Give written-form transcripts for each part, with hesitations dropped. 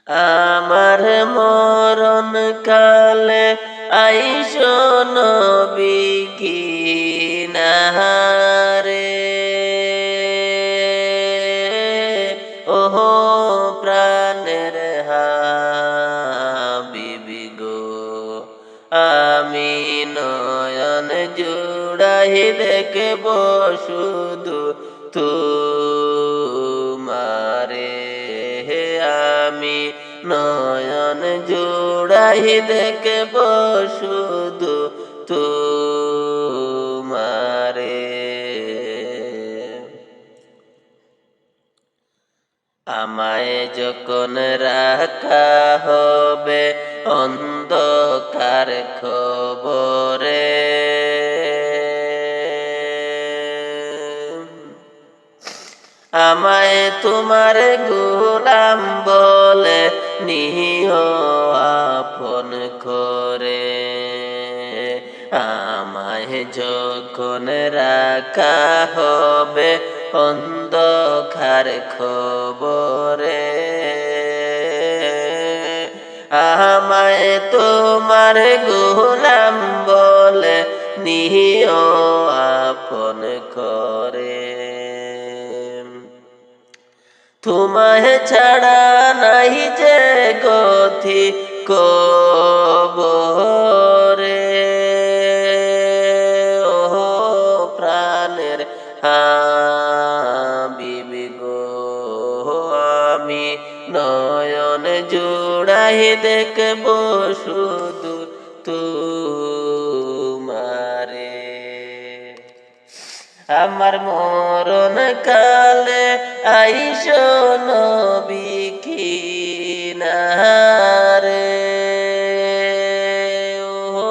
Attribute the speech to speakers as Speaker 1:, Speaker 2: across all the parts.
Speaker 1: আমার মরণ কালে আইসো নবী কিনারে, ওহো প্রাণের হাবিবি গো, আমি নয়ন জুড়াই দেখব শুধু তোমারে, আমি নয়ন জুড়াই দেখব শুধু তোমারে। আমায় যখন রাখা হবে অন্ধকার খবরে, আমায় তোমার গোলাম বলে নিও আপন করে, আমায় যখন রাখা হবে অন্ধকার খবরে, আমায় তোমার গোলাম বলে নিও আপন করে। তোমায় ছাড়া নাই যে গতি কবরে, ও প্রাণের হাবিবি গো, আমি নয়ন জোড়াই দেখব শুধু তোমারে। আমার মরণ কালে আইসো নবী কিনারে, ও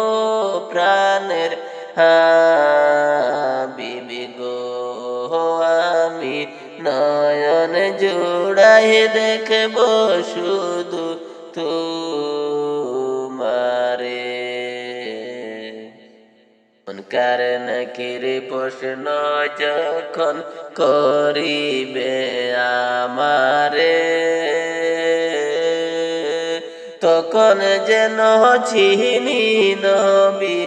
Speaker 1: প্রাণের হাবিবি গো, আমি নয়ন জোড়াই দেখব শুধু তোমারে। মুনকার নাকির প্রশ্ন যখন করিবে আমারে, তখন যেন চিনি নবী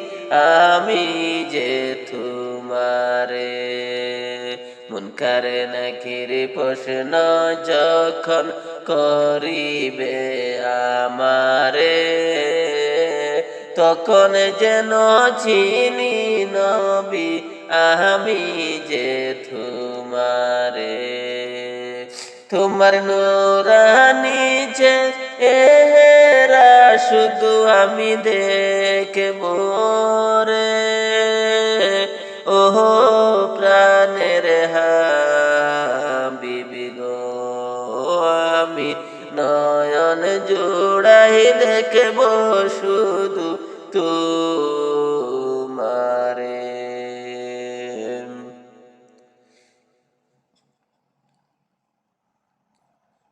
Speaker 1: আমি যে তোমারে। মুনকার নাকির প্রশ্ন যখন করিবে আমারে, তখন যেন চিনি নবী আমি যে তোমারে। তোমার নূরানি চেহারা শুধু আমি দেখব রে, ওহো প্রাণের হাবিবি গো, আমি নয়ন জোড়াই দেখব শুধু তোমারে।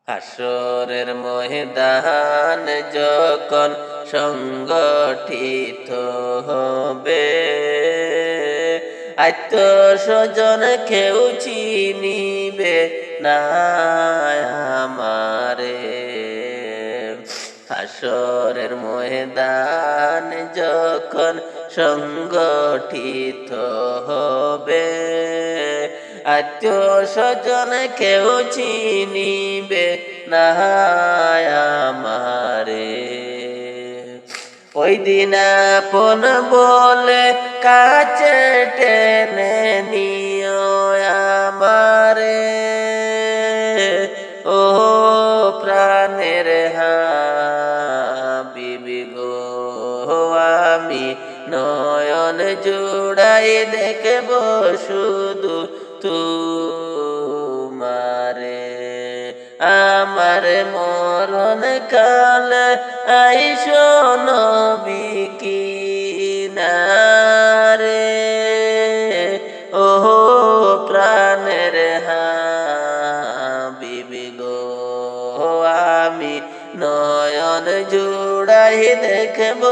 Speaker 1: হাসরের ময়দান যখন সংগঠিত হবে, আত্মস্বজন কেউ চিনিবে না আমারে। হাসরের ময়দান যখন সংগঠিত হবে, আত্মস্বজন কেউ চিনিবে না আমারে। ওই দিন আপন বলে কাছে টেনে নিও আমারে, ও প্রাণের হাবিবি গো, আমি নয়ন জোড়াই দেখব শুধু তোমারে। আমার মরণ কালে আইসো নবী কিনারে, ও প্রাণের হাবিবি গো, আমি নয়ন জোড়াই দেখব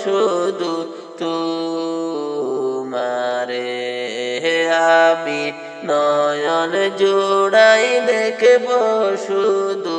Speaker 1: শুধু তোমারে, আমি নয়ন জোড়াই দেখব শুধু